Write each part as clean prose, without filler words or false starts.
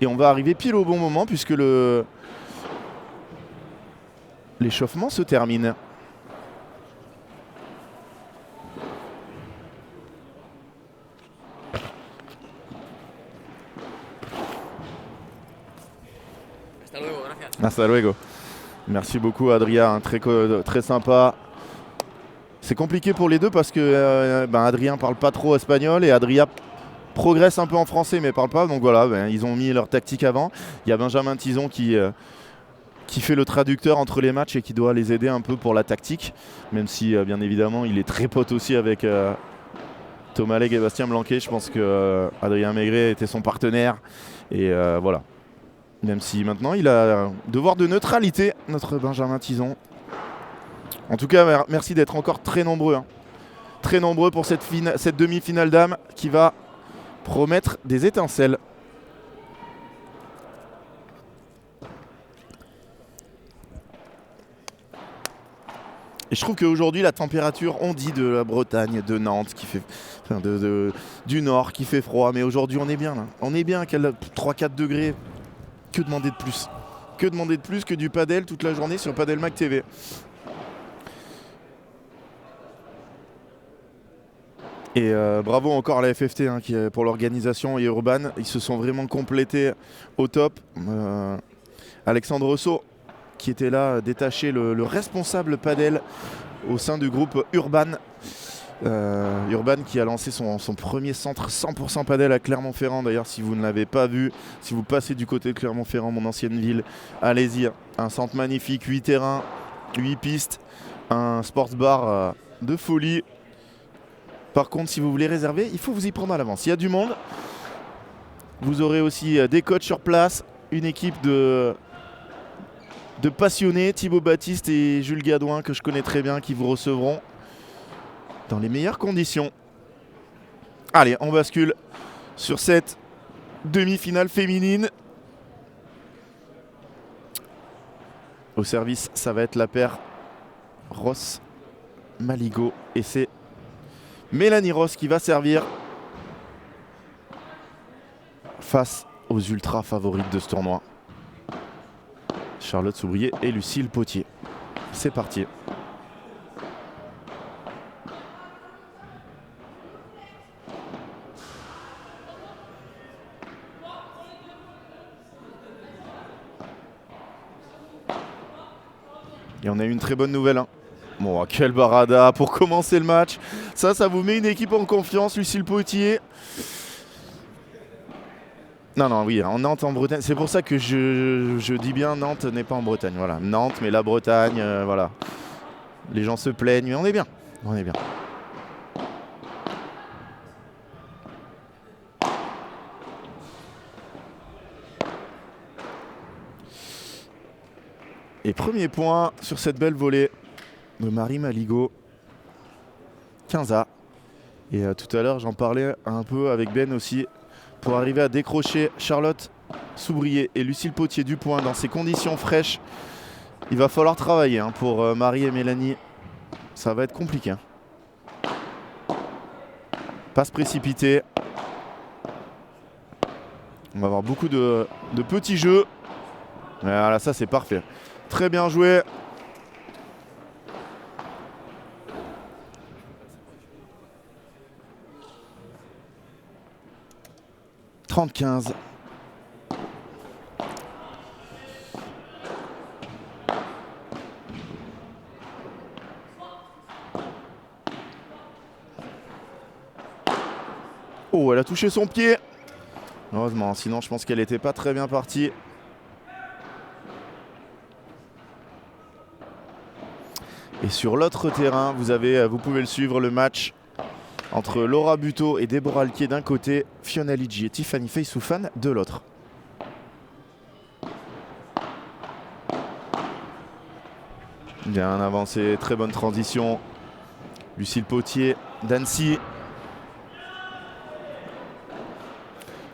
Et on va arriver pile au bon moment puisque l'échauffement se termine. Hasta luego. Merci beaucoup Adrien, très sympa. C'est compliqué pour les deux parce que Adrien parle pas trop espagnol et Adrien progresse un peu en français mais parle pas. Donc voilà, ils ont mis leur tactique avant. Il y a Benjamin Tison qui fait le traducteur entre les matchs et qui doit les aider un peu pour la tactique. Même si bien évidemment il est très pote aussi avec Thomas Legge et Bastien Blanquet. Je pense que Adrien Maigret était son partenaire. Et voilà. Même si maintenant il a un devoir de neutralité, notre Benjamin Tison. En tout cas, merci d'être encore très nombreux. Très nombreux pour cette demi-finale dames qui va promettre des étincelles. Et je trouve qu'aujourd'hui, la température, on dit de la Bretagne, de Nantes, du Nord, qui fait froid. Mais aujourd'hui, on est bien là. On est bien à 3-4 degrés. Que demander de plus? Que demander de plus que du padel toute la journée sur Padel Mag TV? Et bravo encore à la FFT pour l'organisation et Urban. Ils se sont vraiment complétés au top. Alexandre Rousseau qui était là, détaché le responsable padel au sein du groupe Urban. Urban qui a lancé son premier centre 100% padel à Clermont-Ferrand. D'ailleurs, si vous ne l'avez pas vu, si vous passez du côté de Clermont-Ferrand, mon ancienne ville, allez-y. Un centre magnifique, 8 terrains, 8 pistes, un sports bar de folie. Par contre, si vous voulez réserver, il faut vous y prendre à l'avance. Il y a du monde. Vous aurez aussi des coachs sur place, une équipe de passionnés, Thibaut Baptiste et Jules Gadouin, que je connais très bien, qui vous recevront dans les meilleures conditions. Allez, on bascule sur cette demi-finale féminine. Au service, ça va être la paire Ross-Maligo. Et c'est Mélanie Ross qui va servir face aux ultra favorites de ce tournoi. Charlotte Soubrier et Lucille Potier. C'est parti. Et on a une très bonne nouvelle. Bon, quel barada pour commencer le match. Ça vous met une équipe en confiance, Lucille Potier. Non, oui, en Nantes, en Bretagne. C'est pour ça que je dis bien Nantes n'est pas en Bretagne. Voilà, Nantes, mais la Bretagne, voilà. Les gens se plaignent, mais on est bien. On est bien. Et premier point sur cette belle volée de Marie Maligo. 15A. Et tout à l'heure, j'en parlais un peu avec Ben aussi. Pour arriver à décrocher Charlotte Soubrier et Lucille Potier du point dans ces conditions fraîches, il va falloir travailler pour Marie et Mélanie. Ça va être compliqué. Pas se précipiter. On va avoir beaucoup de petits jeux. Voilà, ça c'est parfait. Très bien joué. « 30-15 ». Oh, elle a touché son pied. Heureusement, sinon je pense qu'elle n'était pas très bien partie. Et sur l'autre terrain, vous pouvez le suivre, le match entre Laura Buteau et Déborah Alquier d'un côté, Fiona Liggi et Tiffany Feissoufan de l'autre. Bien avancé, très bonne transition. Lucille Potier d'Annecy.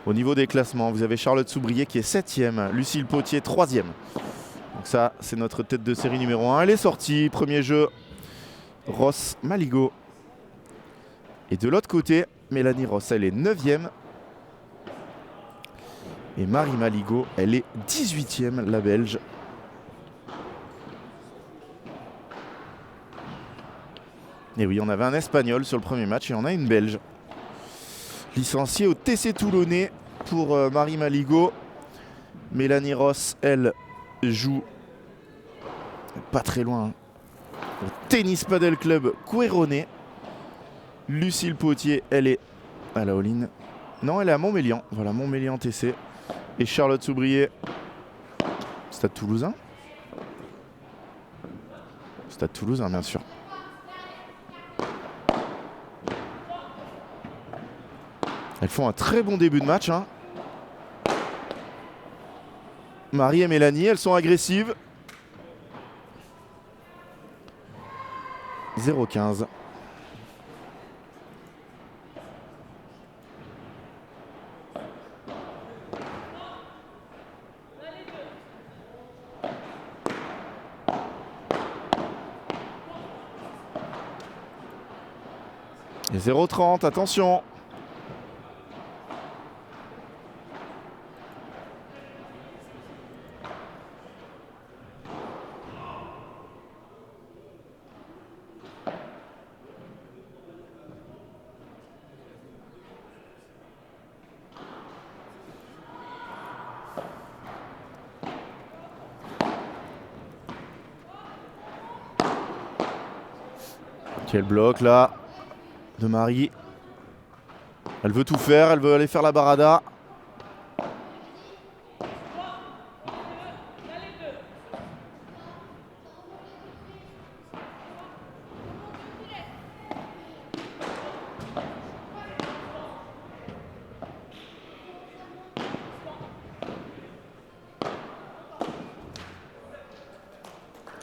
Au niveau des classements, vous avez Charlotte Soubrier qui est 7ème, Lucille Potier 3ème. Donc ça, c'est notre tête de série numéro 1. Elle est sortie, premier jeu, Ross-Maligo. Et de l'autre côté, Mélanie Ross, elle est 9ème. Et Marie Maligot, elle est 18e, la Belge. Et oui, on avait un Espagnol sur le premier match et on a une Belge. Licenciée au TC Toulonnais pour Marie Maligot. Mélanie Ross, elle, joue pas très loin au Tennis Padel Club Couéronnet. Lucille Potier, elle est à la all-in. Non, elle est à Montmélian. Voilà, Montmélian TC. Et Charlotte Soubrier, Stade Toulousain. Stade Toulousain, bien sûr. Elles font un très bon début de match. Hein. Marie et Mélanie, elles sont agressives. 0-15. Et 0-30, attention. Quel bloc là de Marie. Elle veut tout faire, elle veut aller faire la barada.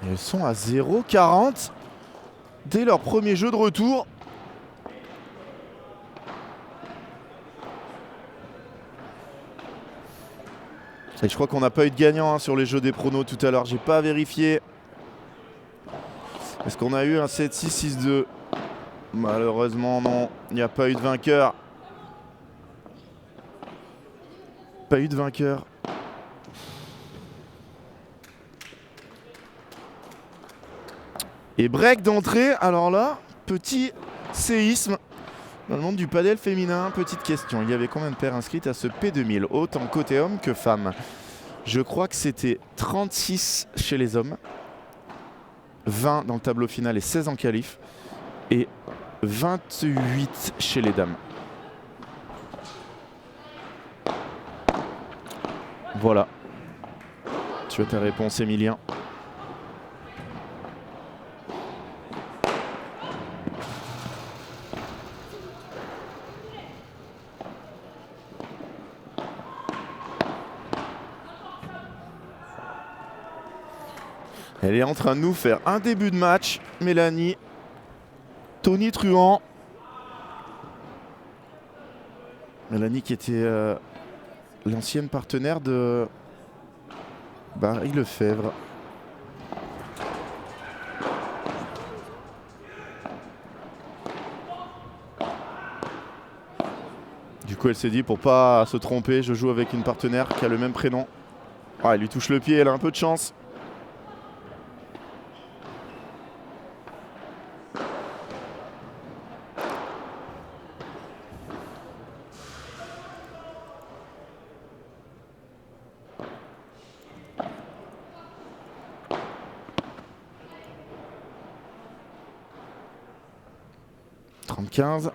Et elles sont à 0-40 dès leur premier jeu de retour. Et je crois qu'on n'a pas eu de gagnant sur les jeux des pronos tout à l'heure. J'ai pas vérifié. Est-ce qu'on a eu un 7-6-6-2? Malheureusement non. Il n'y a pas eu de vainqueur. Pas eu de vainqueur. Et break d'entrée. Alors là, petit séisme dans le monde du padel féminin. Petite question. Il y avait combien de paires inscrites à ce P2000? Autant côté homme que femme. Je crois que c'était 36 chez les hommes, 20 dans le tableau final et 16 en qualif, et 28 chez les dames. Voilà. Tu as ta réponse, Emilien. Elle est en train de nous faire un début de match, Mélanie. Tony Truant. Mélanie qui était l'ancienne partenaire de Barry Lefebvre. Du coup, elle s'est dit, pour pas se tromper, je joue avec une partenaire qui a le même prénom. Ah, elle lui touche le pied, elle a un peu de chance. -15.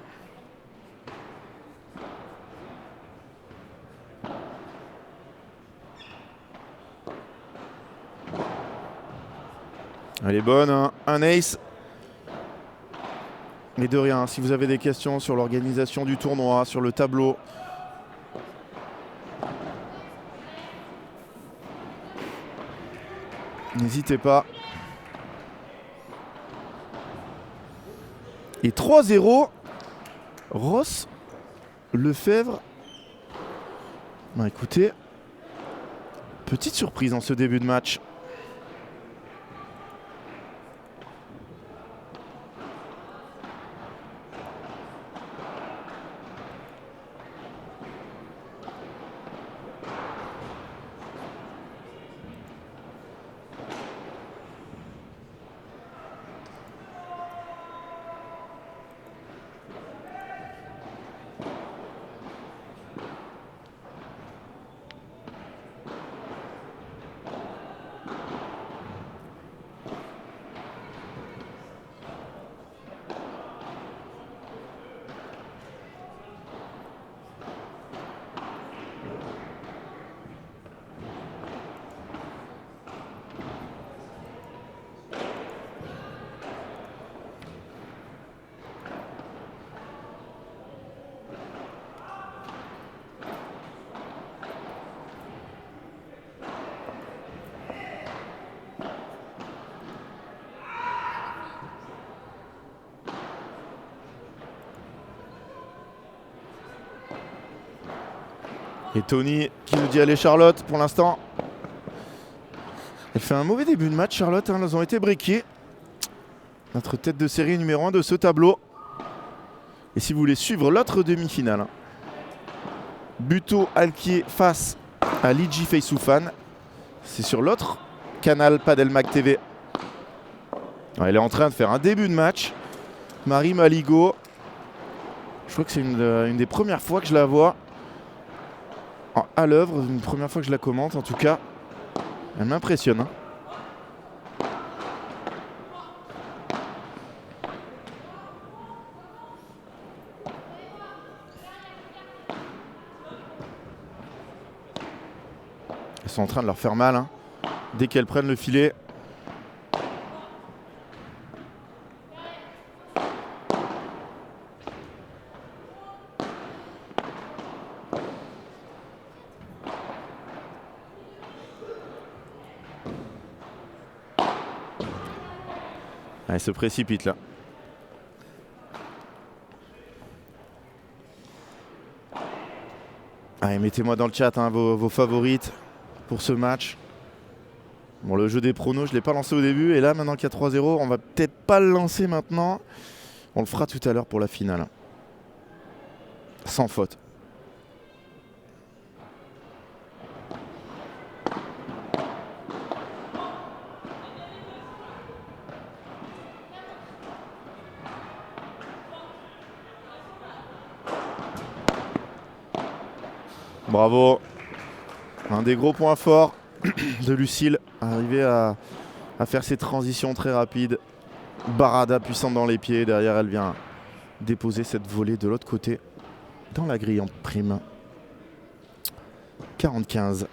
Elle est bonne, hein. Un ace. Mais de rien, si vous avez des questions sur l'organisation du tournoi, sur le tableau, n'hésitez pas. Et 3-0, Ross Lefebvre. Bah écoutez, petite surprise en ce début de match. Et Tony qui nous dit allez Charlotte pour l'instant. Elle fait un mauvais début de match Charlotte, hein, elles ont été briquées. Notre tête de série numéro 1 de ce tableau. Et si vous voulez suivre l'autre demi-finale, hein, Buto Alquier face à Ligi Feisoufan, c'est sur l'autre canal Padelmag TV. Elle est en train de faire un début de match. Marie Maligo, je crois que c'est une des premières fois que je la vois à l'œuvre, une première fois que je la commente en tout cas. Elle m'impressionne. Hein. Elles sont en train de leur faire mal hein, dès qu'elles prennent le filet. Elle se précipite là. Allez, mettez-moi dans le chat hein, vos favorites pour ce match. Bon, le jeu des pronos, je ne l'ai pas lancé au début. Et là, maintenant qu'il y a 3-0, on va peut-être pas le lancer maintenant. On le fera tout à l'heure pour la finale. Sans faute. Bravo. Un des gros points forts de Lucille, arriver à faire ses transitions très rapides. Barada puissante dans les pieds. Derrière, elle vient déposer cette volée de l'autre côté dans la grille en prime. 45.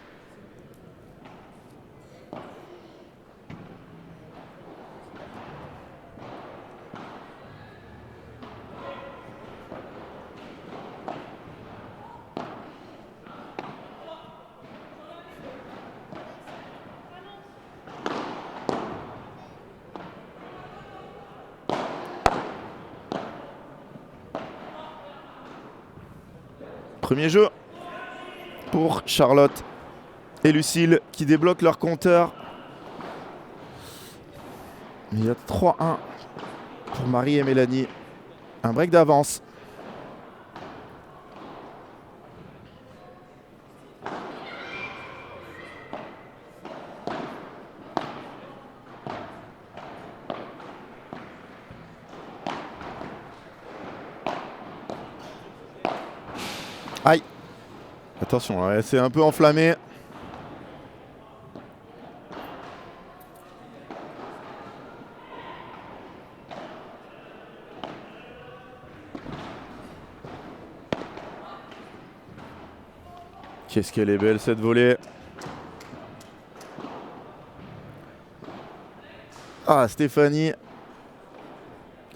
Premier jeu pour Charlotte et Lucille qui débloquent leur compteur. Il y a 3-1 pour Marie et Mélanie. Un break d'avance. Aïe. Attention, elle s'est un peu enflammée. Qu'est-ce qu'elle est belle cette volée. Ah, Stéphanie.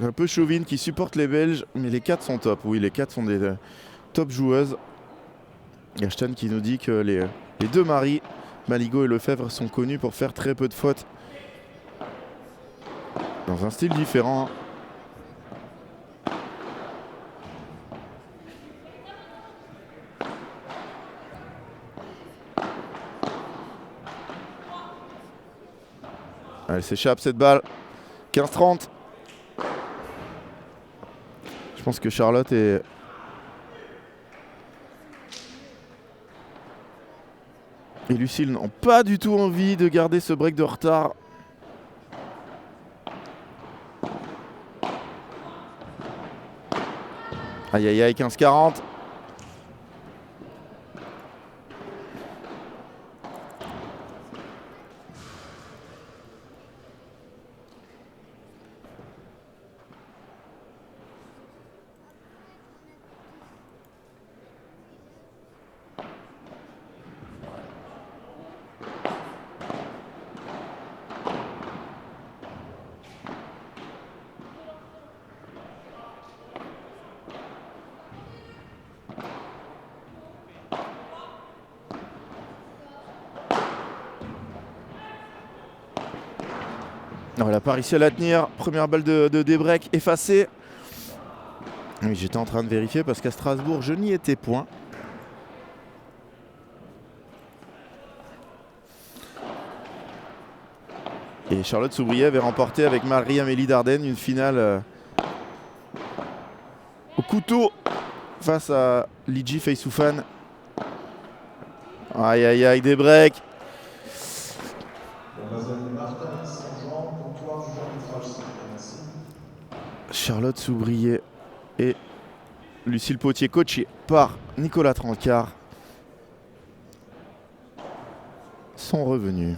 Un peu chauvine qui supporte les Belges, mais les 4 sont top. Oui, les 4 sont des top joueuses. Ashton qui nous dit que les deux maris, Maligo et Lefebvre, sont connus pour faire très peu de fautes. Dans un style différent. Elle s'échappe cette balle. 15-30. Je pense que Charlotte et Lucille n'ont pas du tout envie de garder ce break de retard. Aïe aïe aïe, 15-40. Non, elle n'a pas réussi à la tenir. Première balle de débreak effacée. Oui, j'étais en train de vérifier parce qu'à Strasbourg, je n'y étais point. Et Charlotte Soubrier avait remporté avec Marie-Amélie Dardenne une finale au couteau face à Lidji Feisoufan. Aïe aïe aïe, des breaks. Charlotte Soubrier et Lucille Potier, coachée par Nicolas Trancard, sont revenus.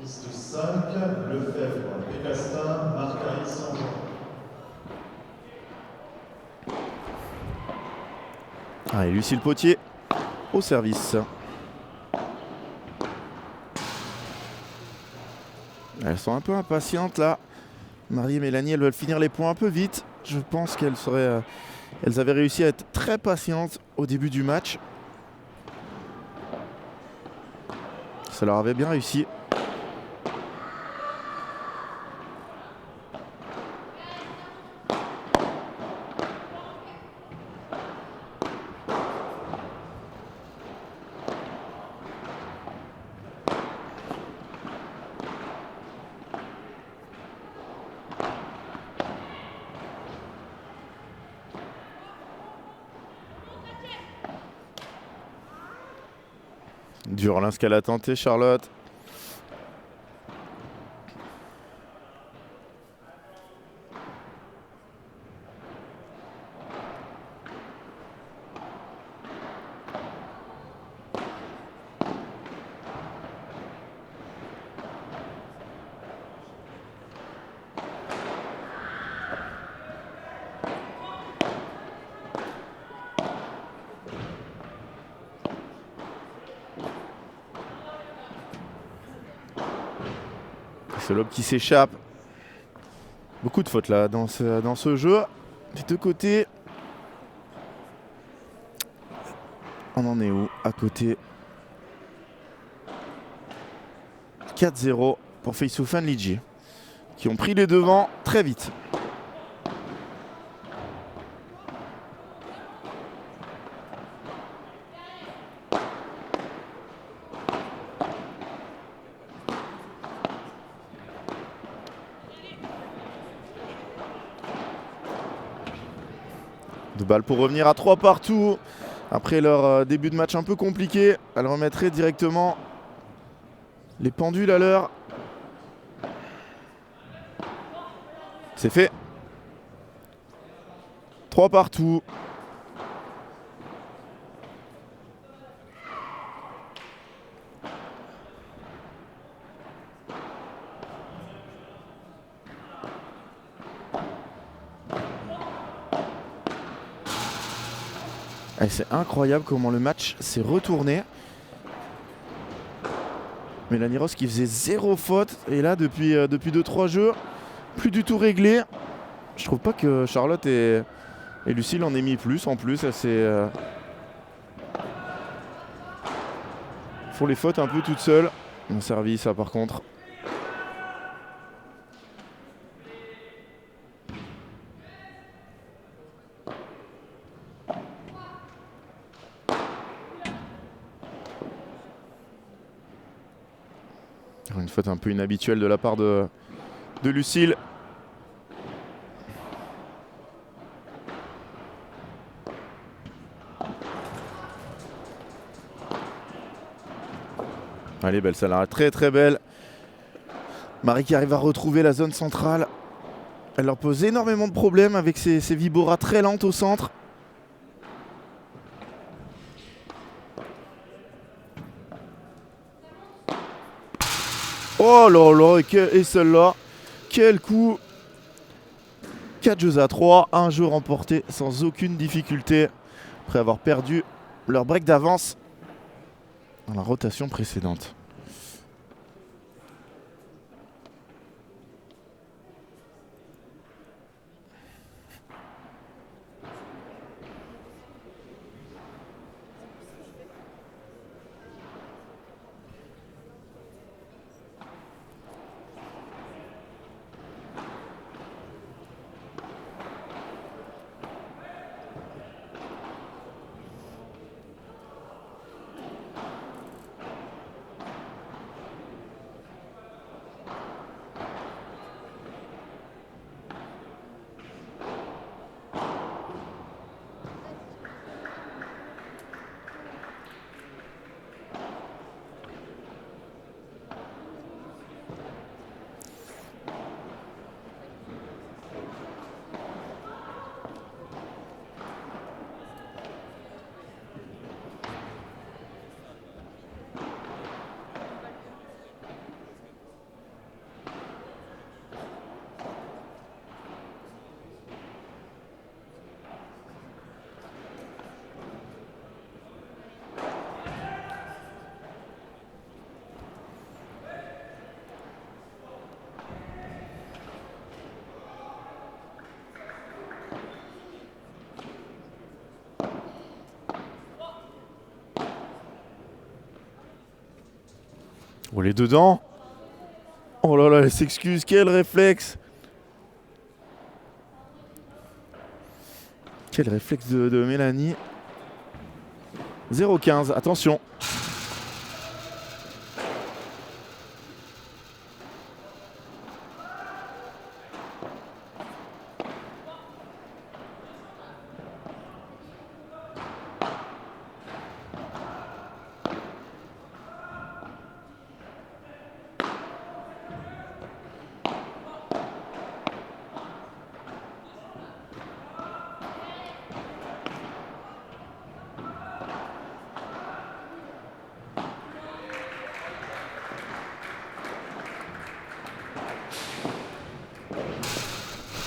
Piste 5, Lefebvre, Pécastin, Marcaille, Saint-Jean. Et Lucille Potier au service. Elles sont un peu impatientes là. Marie et Mélanie, elles veulent finir les points un peu vite. Je pense qu'elles avaient réussi à être très patientes au début du match. Ça leur avait bien réussi. Dur ce qu'elle a tenté, Charlotte. Ce lob qui s'échappe. Beaucoup de fautes là dans ce jeu. Des deux côtés. On en est où? À côté. 4-0 pour Feisoufan Lidji, qui ont pris les devants très vite. Deux balles pour revenir à 3 partout. Après leur début de match un peu compliqué, elles remettraient directement les pendules à l'heure. C'est fait. 3 partout. Et c'est incroyable comment le match s'est retourné. Mélanie Ross qui faisait 0 faute. Et là, depuis 2-3 jeux, plus du tout réglé. Je trouve pas que Charlotte et Lucille en aient mis plus. En plus, elles font les fautes un peu toutes seules. Mon service, ça par contre. Une faute un peu inhabituelle de la part de Lucille. Allez, belle, ça l'arrête très très belle. Marie qui arrive à retrouver la zone centrale. Elle leur pose énormément de problèmes avec ses Vibora très lentes au centre. Oh là là, et celle-là, quel coup! 4 jeux à 3, un jeu remporté sans aucune difficulté, après avoir perdu leur break d'avance dans la rotation précédente. Oh, les dedans. Oh là là, elle s'excuse, quel réflexe! Quel réflexe de Mélanie. 0-15, attention.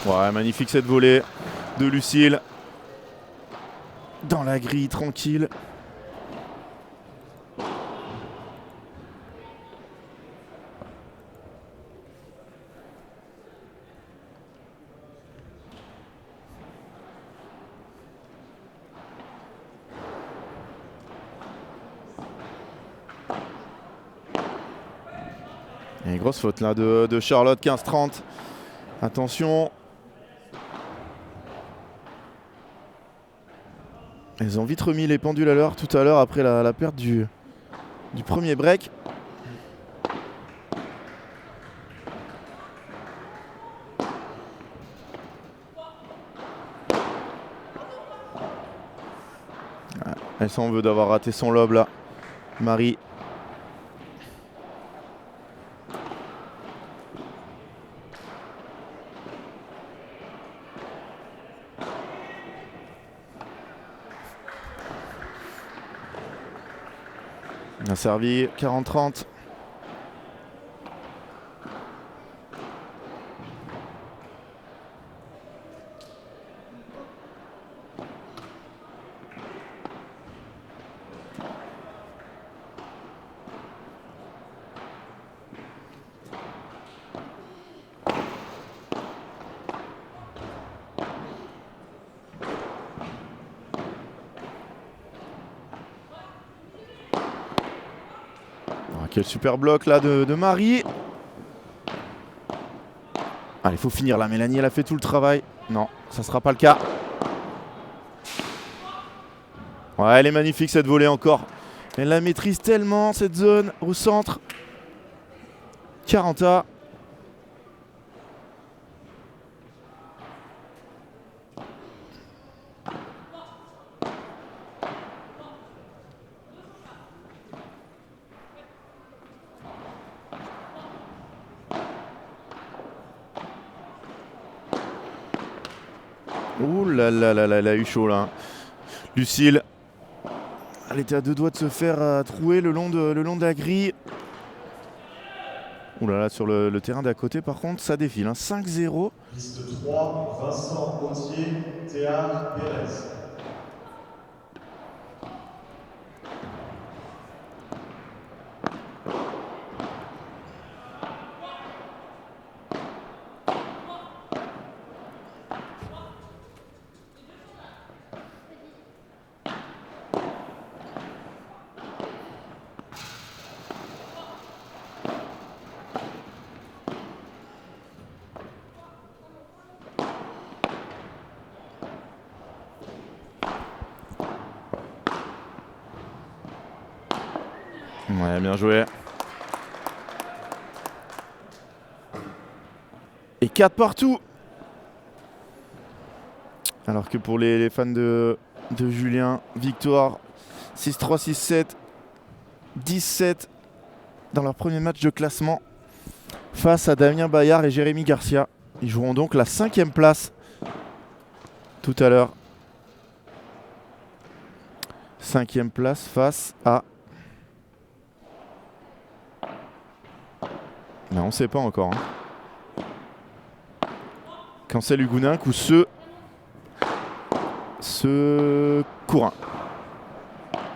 Ouais, magnifique cette volée de Lucille. Dans la grille, tranquille. Et une grosse faute là de Charlotte, 15-30. Attention. Elles ont vite remis les pendules à l'heure tout à l'heure après la perte du premier break. Elle s'en veut d'avoir raté son lob là. Marie. On a servi 40-30. Quel super bloc là de Marie. Allez, il faut finir là. Mélanie, elle a fait tout le travail. Non, ça sera pas le cas. Ouais, elle est magnifique cette volée encore. Elle la maîtrise tellement cette zone au centre. 40A. Ouh là là là là, elle a eu chaud là. Lucille, elle était à deux doigts de se faire trouer le long de la grille. Ouh là là, sur le terrain d'à côté, par contre, ça défile. Hein. 5-0. Liste 3, Vincent Autier, Théard Pérez. Ouais, bien joué. Et 4 partout. Alors que pour les fans de Julien, victoire 6-3, 6-7, 17 dans leur premier match de classement face à Damien Bayard et Jérémy Garcia. Ils joueront donc la 5e place tout à l'heure. 5e place face à... Mais on ne sait pas encore. Hein. Cancel Hugounenc ou ce Courin.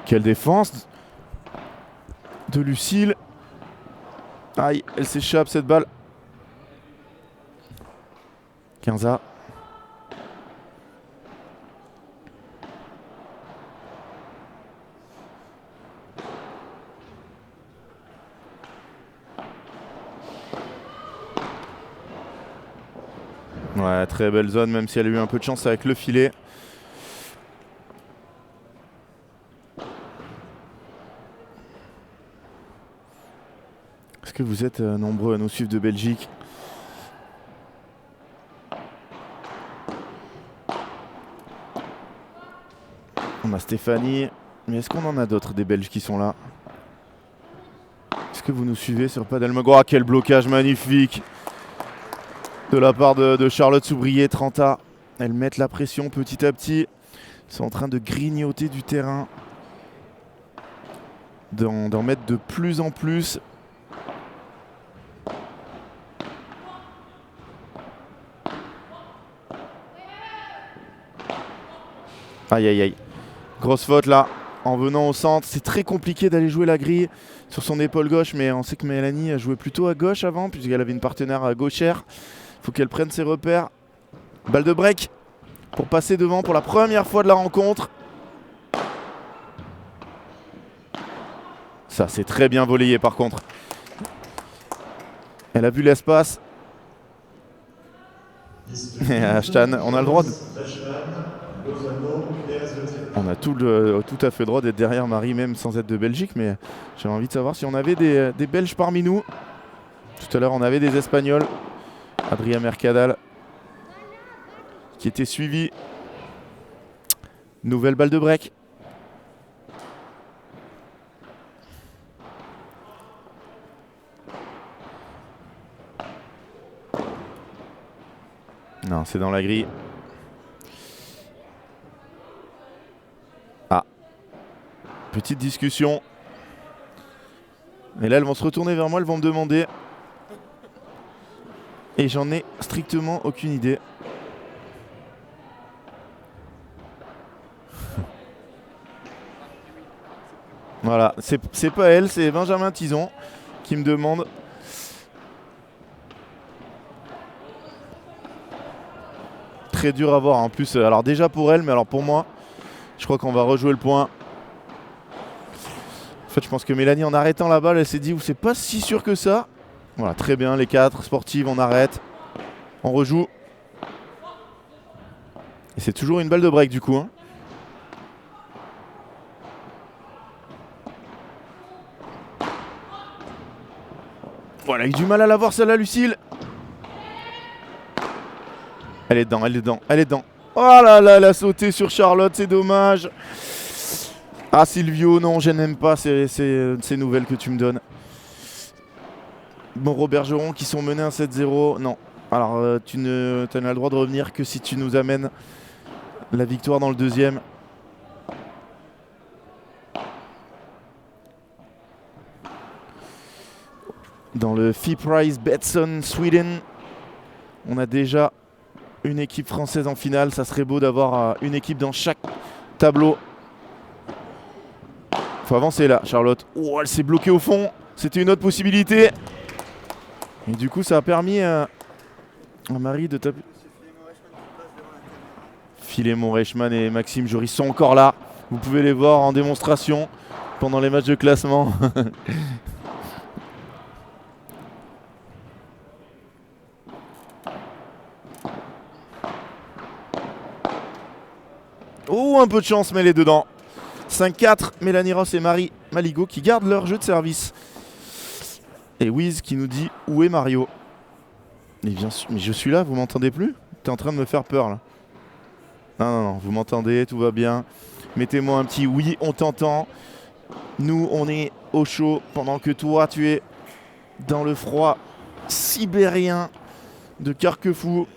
Quelle défense de Lucille. Aïe, elle s'échappe cette balle. 15A. Ouais, très belle zone, même si elle a eu un peu de chance avec le filet. Est-ce que vous êtes nombreux à nous suivre de Belgique? On a Stéphanie, mais est-ce qu'on en a d'autres des Belges qui sont là? Est-ce que vous nous suivez sur Padel Mag? Oh, quel blocage magnifique de la part de Charlotte Soubrier, 30A. Elles mettent la pression petit à petit. Ils sont en train de grignoter du terrain, d'en mettre de plus en plus. Aïe aïe aïe. Grosse faute là, en venant au centre. C'est très compliqué d'aller jouer la grille sur son épaule gauche, mais on sait que Mélanie a joué plutôt à gauche avant, puisqu'elle avait une partenaire à gauchère. Il faut qu'elle prenne ses repères. Balle de break pour passer devant pour la première fois de la rencontre. Ça, c'est très bien volleyé par contre. Elle a vu l'espace. Et Ashton, on a le droit de... On a tout à fait le droit d'être derrière Marie, même sans être de Belgique, mais j'avais envie de savoir si on avait des Belges parmi nous. Tout à l'heure, on avait des Espagnols. Adrien Mercadal qui était suivi. Nouvelle balle de break. Non, c'est dans la grille. Ah. Petite discussion. Et là, elles vont se retourner vers moi, elles vont me demander. Et j'en ai strictement aucune idée. Voilà, c'est pas elle, c'est Benjamin Tison qui me demande. Très dur à voir en plus. Alors déjà pour elle, mais alors pour moi, je crois qu'on va rejouer le point. En fait, je pense que Mélanie, en arrêtant la balle, elle s'est dit, c'est pas si sûr que ça. Voilà, très bien, les 4 sportives, on arrête. On rejoue. Et c'est toujours une balle de break du coup. Hein. Voilà, il a eu du mal à la voir celle-là, Lucille. Elle est dedans, elle est dedans, elle est dedans. Oh là là, elle a sauté sur Charlotte, c'est dommage. Ah Silvio, non, je n'aime pas ces nouvelles que tu me donnes. Bon, Bergeron qui sont menés à 7-0. Non. Alors, tu n'as le droit de revenir que si tu nous amènes la victoire dans le deuxième. Dans le FIPRIZE Betsson Sweden, on a déjà une équipe française en finale. Ça serait beau d'avoir une équipe dans chaque tableau. Faut avancer là, Charlotte. Oh, elle s'est bloquée au fond. C'était une autre possibilité. Et du coup, ça a permis à Marie de taper. Philémon Reichmann et Maxime Jory sont encore là. Vous pouvez les voir en démonstration pendant les matchs de classement. Oh, un peu de chance, mais elle est dedans. 5-4, Mélanie Ross et Marie Maligo qui gardent leur jeu de service. Et Wiz qui nous dit où est Mario. Mais je suis là, vous m'entendez plus? T'es en train de me faire peur là. Non, vous m'entendez, tout va bien. Mettez-moi un petit oui, on t'entend. Nous, on est au chaud pendant que toi, tu es dans le froid sibérien de Carquefou.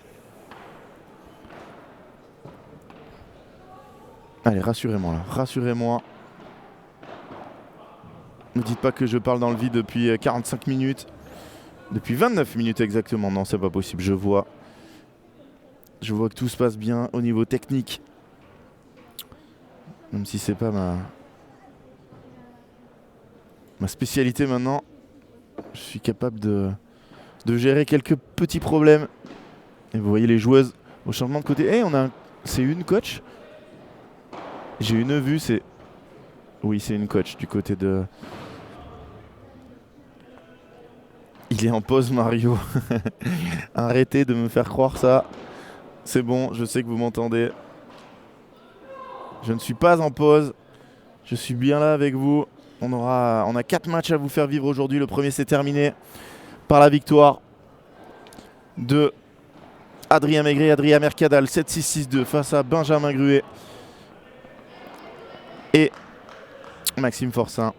Allez, rassurez-moi là, rassurez-moi. Ne dites pas que je parle dans le vide depuis 45 minutes. Depuis 29 minutes exactement. Non, c'est pas possible, je vois. Je vois que tout se passe bien au niveau technique. Même si c'est pas ma spécialité maintenant. Je suis capable de gérer quelques petits problèmes. Et vous voyez les joueuses au changement de côté. C'est une coach. J'ai une vue, c'est... Oui, c'est une coach du côté de... Il est en pause, Mario. Arrêtez de me faire croire ça. C'est bon, je sais que vous m'entendez. Je ne suis pas en pause. Je suis bien là avec vous. On a 4 matchs à vous faire vivre aujourd'hui. Le premier s'est terminé par la victoire de Adrien Maigret, Adrien Mercadal, 7-6-6-2 face à Benjamin Gruet et Maxime Forçin.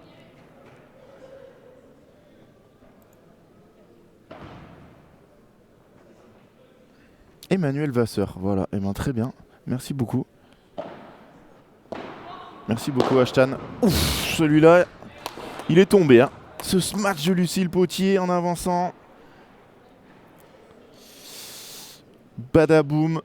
Emmanuel Vasseur, voilà, et bien très bien, merci beaucoup. Merci beaucoup Ashtan. Ouf, celui-là, il est tombé. Hein. Ce match de Lucille Potier en avançant. Badaboum.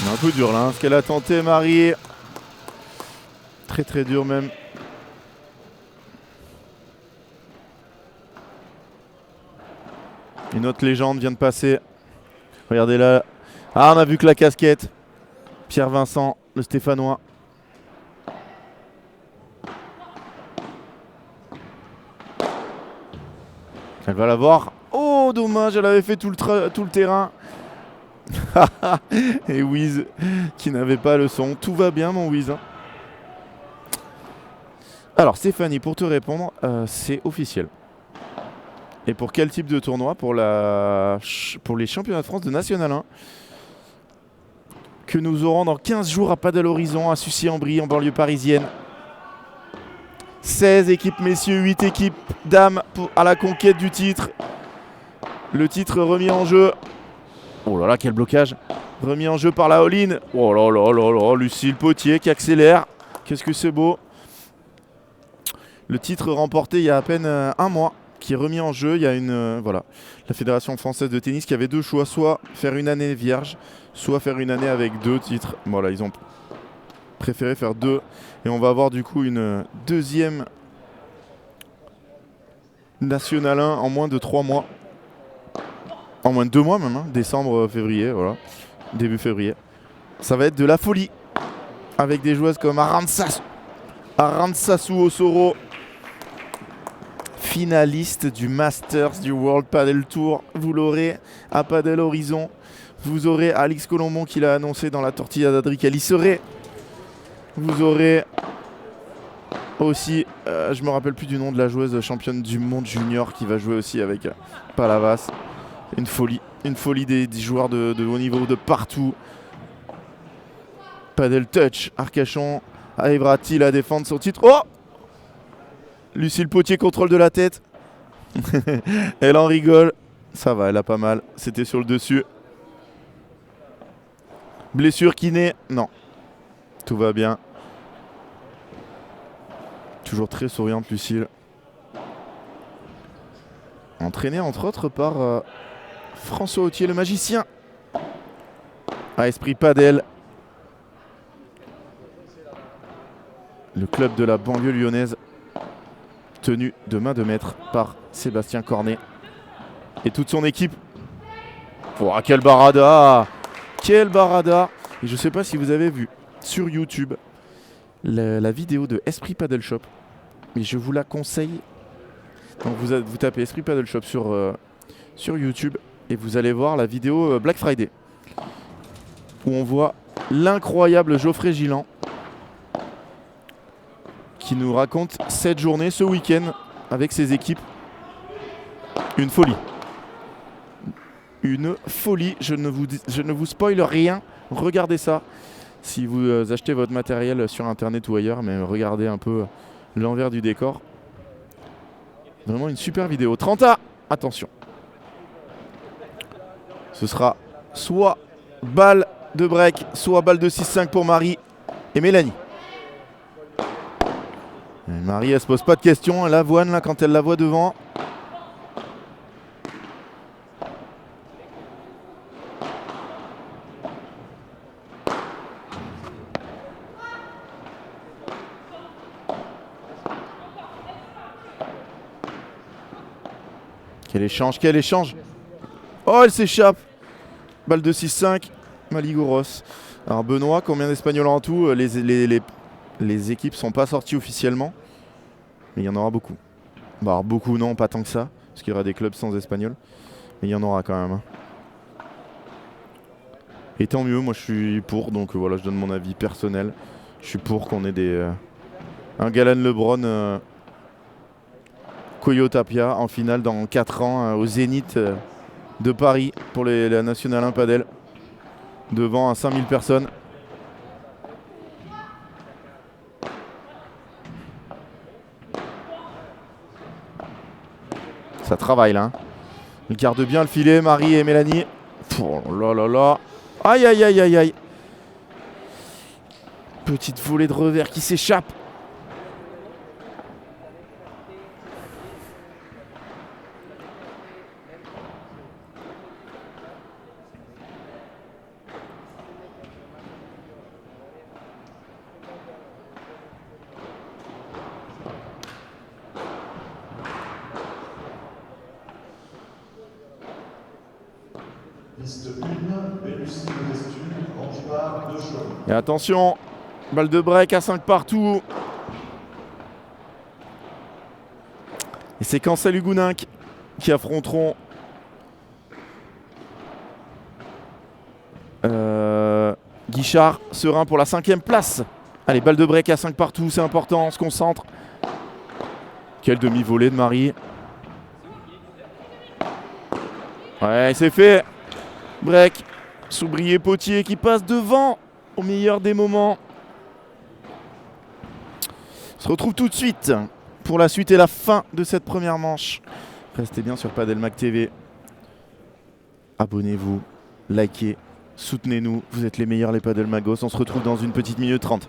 Un peu dur là, hein, ce qu'elle a tenté Marie. Très très dur même. Une autre légende vient de passer. Regardez là. Ah, on a vu que la casquette. Pierre Vincent, le Stéphanois. Elle va la voir. Oh, dommage, elle avait fait tout le terrain. Et Wiz qui n'avait pas le son. Tout va bien, mon Wiz. Alors, Stéphanie, pour te répondre, c'est officiel. Et pour quel type de tournoi? Pour les championnats de France de National 1 que nous aurons dans 15 jours à Pas-de-l'Horizon, à Sucy-en-Brie, en banlieue parisienne. 16 équipes messieurs, 8 équipes dames à la conquête du titre. Le titre remis en jeu. Oh là là, quel blocage. Remis en jeu par la all-in. Oh là là là là, Lucille Potier qui accélère. Qu'est-ce que c'est beau. Le titre remporté il y a à peine un mois, qui est remis en jeu. Il y a la Fédération française de tennis qui avait deux choix, soit faire une année vierge, soit faire une année avec 2 titres. Voilà, ils ont préféré faire 2. Et on va avoir du coup une deuxième National 1 en moins de 3 mois. En moins de 2 mois même, hein. Décembre, février, voilà. Début février. Ça va être de la folie. avec des joueuses comme Arantzazu Osoro, finaliste du Masters du World Padel Tour. Vous l'aurez à Padel Horizon. Vous aurez Alix Colombon qui l'a annoncé dans la tortilla d'Adri qu'elle y serait. Vous aurez aussi, je me rappelle plus du nom de la joueuse championne du monde junior qui va jouer aussi avec Palavas. Une folie des joueurs de haut niveau de partout. Padel Touch, Arcachon arrivera-t-il à défendre son titre? Oh! Lucille Potier contrôle de la tête. Elle en rigole. Ça va, elle a pas mal. C'était sur le dessus. Blessure kiné? Non. Tout va bien. Toujours très souriante Lucille. Entraînée entre autres par François Autier, le magicien. À Esprit Padel. Le club de la banlieue lyonnaise, tenu de main de maître par Sébastien Cornet et toute son équipe. Oh, quel barada! Quel barada! Et je ne sais pas si vous avez vu sur YouTube la vidéo de Esprit Padel Shop, mais je vous la conseille. Donc vous tapez Esprit Padel Shop sur YouTube et vous allez voir la vidéo Black Friday où on voit l'incroyable Geoffrey Gilan qui nous raconte cette journée, ce week-end, avec ses équipes. Une folie. Une folie. Je ne vous spoil rien. Regardez ça. Si vous achetez votre matériel sur Internet ou ailleurs, mais regardez un peu l'envers du décor. Vraiment une super vidéo. 30A, attention. Ce sera soit balle de break, soit balle de 6-5 pour Marie et Mélanie. Marie, elle se pose pas de questions, elle avoine là quand elle la voit devant. Quel échange, quel échange. Oh, elle s'échappe. Balle de 6-5, Maligouros. Alors Benoît, combien d'Espagnols en tout? Les équipes sont pas sorties officiellement, mais il y en aura beaucoup. Bah, alors beaucoup non, pas tant que ça, parce qu'il y aura des clubs sans Espagnols, mais il y en aura quand même. Hein. Et tant mieux, moi je suis pour, donc voilà, je donne mon avis personnel. Je suis pour qu'on ait un Galan Lebron Coyo Tapia en finale dans 4 ans au Zénith de Paris pour la Nationale 1 Padel, devant 5000 personnes. Ça travaille là. Hein. Ils gardent bien le filet, Marie et Mélanie. Oh là là là. Aïe aïe aïe aïe aïe. Petite volée de revers qui s'échappe. Liste 1, Vénusie de Vestune, Rangebar de Chaume. Et attention, balle de break à 5 partout. Et c'est Cancel Hugueninck qui affronteront Guichard, Serein pour la 5e place. Allez, balle de break à 5 partout, c'est important, on se concentre. Quelle demi-volée de Marie. Ouais, c'est fait. Break. Soubrier Potier qui passe devant au meilleur des moments. On se retrouve tout de suite pour la suite et la fin de cette première manche. Restez bien sur Padelmac TV. Abonnez-vous, likez, soutenez-nous. Vous êtes les meilleurs, les Padelmagos. On se retrouve dans une petite minute 30.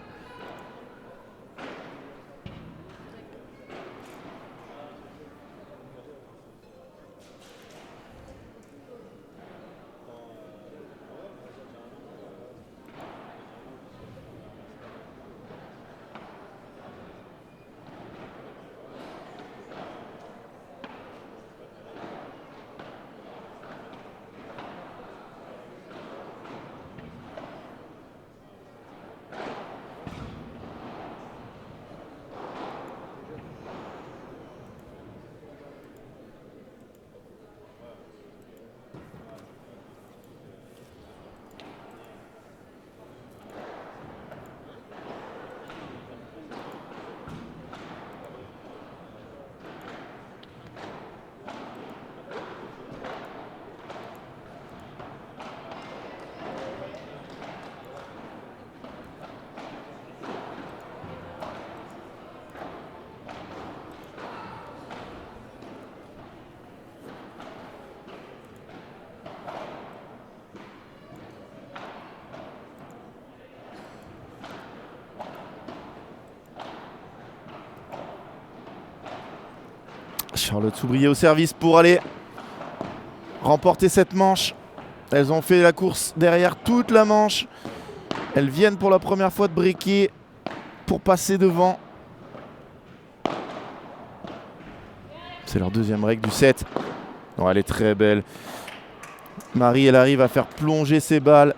Charlotte Soubrier au service pour aller remporter cette manche. Elles ont fait la course derrière toute la manche. Elles viennent pour la première fois de breaker pour passer devant. C'est leur deuxième break du set. Oh, elle est très belle. Marie, elle arrive à faire plonger ses balles.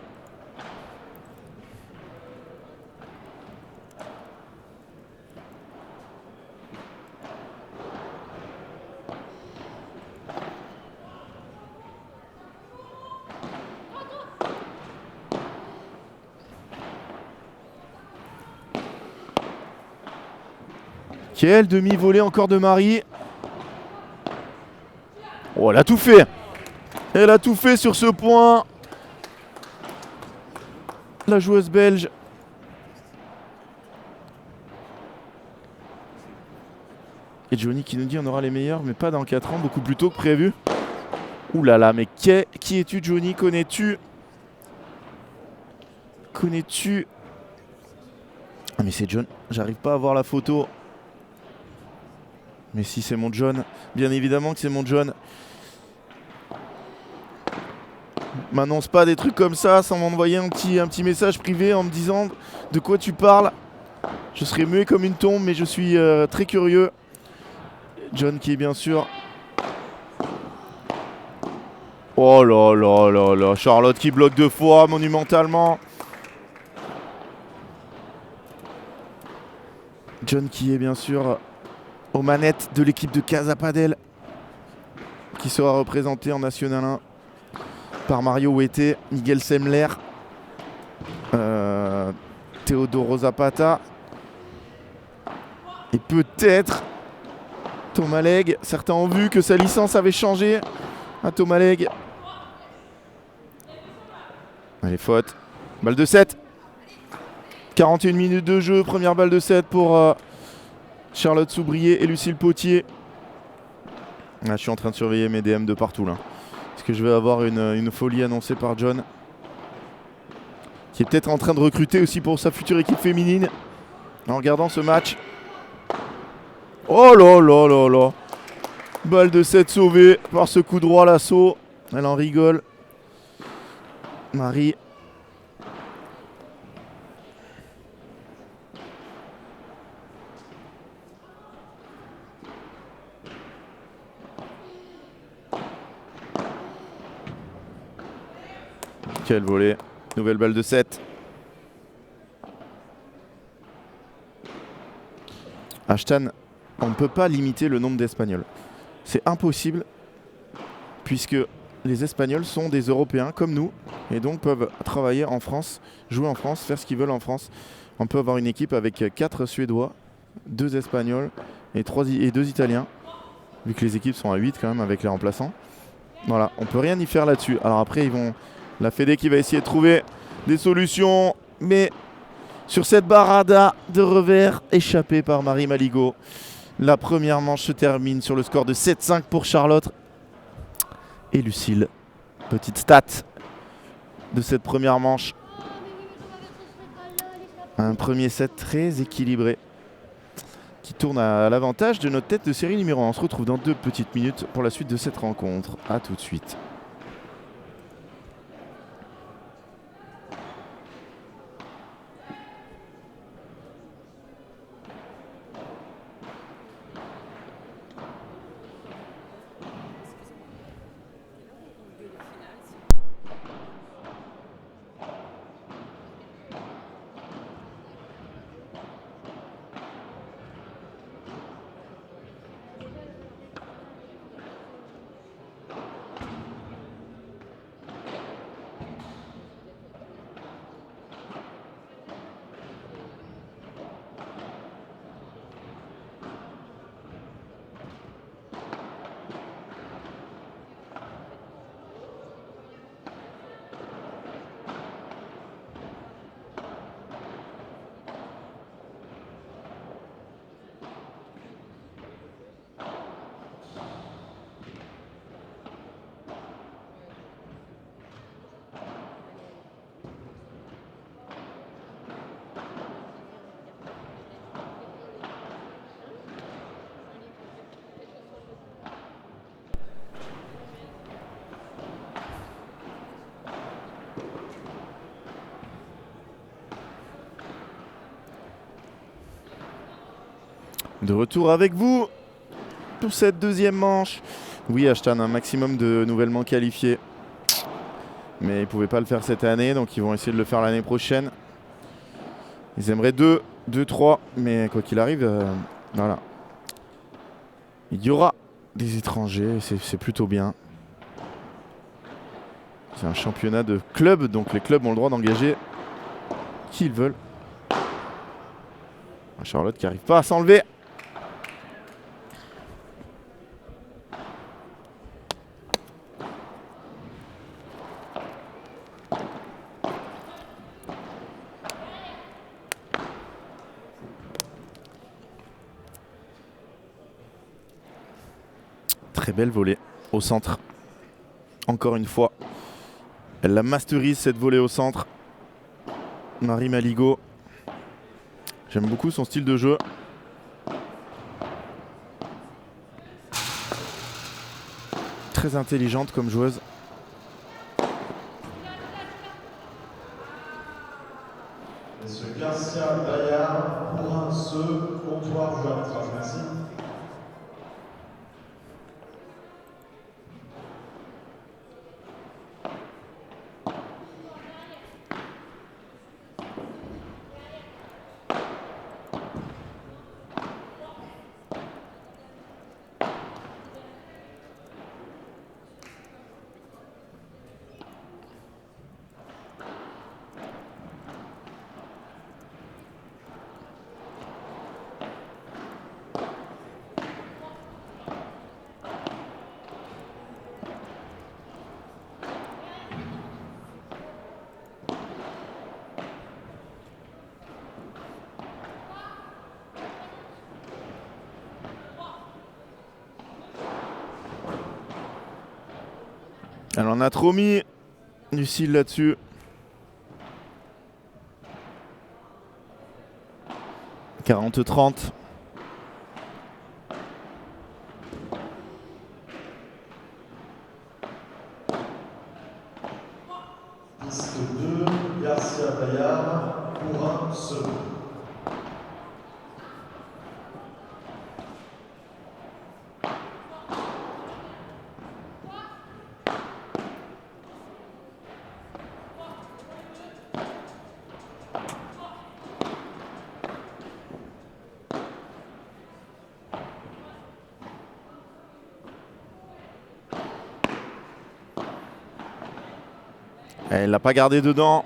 Quel demi-volée encore de Marie. Oh, elle a tout fait. Elle a tout fait sur ce point. La joueuse belge. Et Johnny qui nous dit on aura les meilleurs, mais pas dans 4 ans, beaucoup plus tôt que prévu. Ouh là là, mais qui es-tu, Johnny? Connais-tu Ah mais c'est John, j'arrive pas à voir la photo. Mais si, c'est mon John. Bien évidemment que c'est mon John. M'annonce pas des trucs comme ça sans m'envoyer un petit message privé en me disant de quoi tu parles. Je serai muet comme une tombe, mais je suis très curieux. John qui est bien sûr... Oh là là là là, Charlotte qui bloque 2 fois monumentalement. John qui est bien sûr aux manettes de l'équipe de Casa Padel, qui sera représenté en National 1 par Mario Huete, Miguel Semler, Teodoro Zapata et peut-être Thomas Legge. Certains ont vu que sa licence avait changé à Thomas Legge. Allez, faute. Balle de 7. 41 minutes de jeu, première balle de 7 pour Charlotte Soubrier et Lucille Potier. Là, je suis en train de surveiller mes DM de partout là. Est-ce que je vais avoir une folie annoncée par John, qui est peut-être en train de recruter aussi pour sa future équipe féminine en regardant ce match. Oh là là là là. Balle de 7 sauvée par ce coup droit à l'assaut. Elle en rigole. Marie. Quel volet. Nouvelle balle de 7. Ashton, on ne peut pas limiter le nombre d'Espagnols. C'est impossible, puisque les Espagnols sont des Européens comme nous, et donc peuvent travailler en France, jouer en France, faire ce qu'ils veulent en France. On peut avoir une équipe avec 4 Suédois, 2 Espagnols et 2 Italiens, vu que les équipes sont à 8 quand même avec les remplaçants. Voilà, on peut rien y faire là-dessus. Alors après, la Fédé qui va essayer de trouver des solutions, mais sur cette barada de revers échappée par Marie Maligot, la première manche se termine sur le score de 7-5 pour Charlotte et Lucille. Petite stat de cette première manche. Un premier set très équilibré qui tourne à l'avantage de notre tête de série numéro 1. On se retrouve dans 2 petites minutes pour la suite de cette rencontre. A tout de suite. De retour avec vous pour cette deuxième manche. Oui, Ashton, un maximum de nouvellement qualifiés. Mais ils ne pouvaient pas le faire cette année, donc ils vont essayer de le faire l'année prochaine. Ils aimeraient 2, 3, mais quoi qu'il arrive, voilà. Il y aura des étrangers, c'est plutôt bien. C'est un championnat de clubs, donc les clubs ont le droit d'engager qui ils veulent. Charlotte qui n'arrive pas à s'enlever. Très belle volée au centre. Encore une fois, elle la masterise cette volée au centre. Marie Maligo. J'aime beaucoup son style de jeu. Très intelligente comme joueuse. Monsieur Garcia Bayard pour un comptoir joueur arbitrage. Merci. Elle en a trop mis. Lucille là-dessus. « 40-30. Piste 2, Garcia Bayard pour un seul. Elle l'a pas gardé dedans.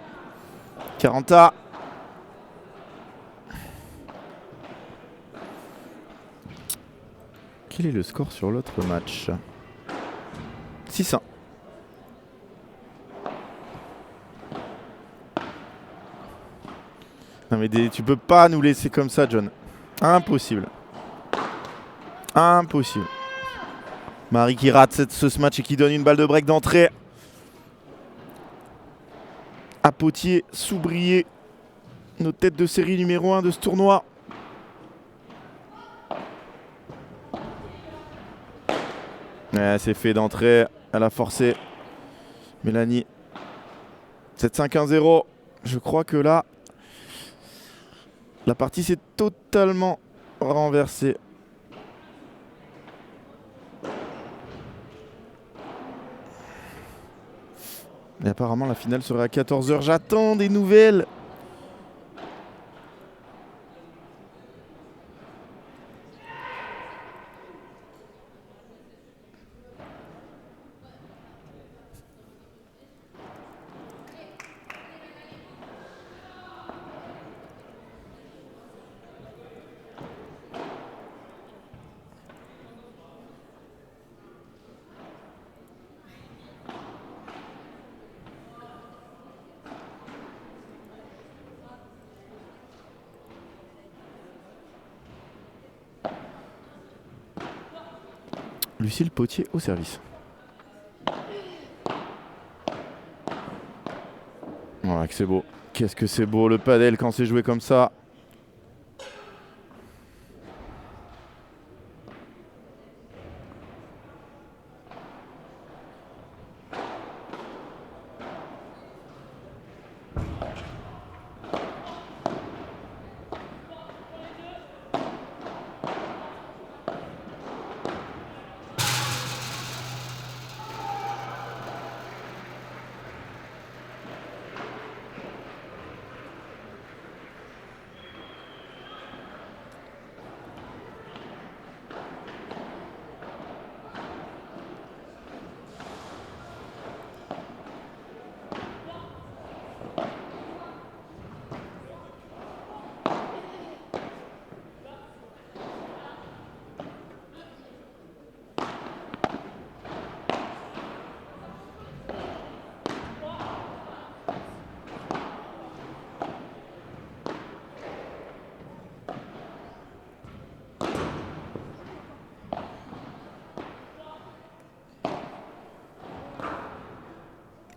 40A. Quel est le score sur l'autre match? 6-1. Non mais tu peux pas nous laisser comme ça, John. Impossible. Impossible. Marie qui rate ce match et qui donne une balle de break d'entrée. À Potier, Soubrier, nos têtes de série numéro 1 de ce tournoi. Ouais, c'est fait d'entrée, elle a forcé. Mélanie. 7-5-1-0. Je crois que là, la partie s'est totalement renversée. Et apparemment la finale serait à 14 h. J'attends des nouvelles. Lucille Potier au service. Voilà que c'est beau. Qu'est-ce que c'est beau le padel quand c'est joué comme ça.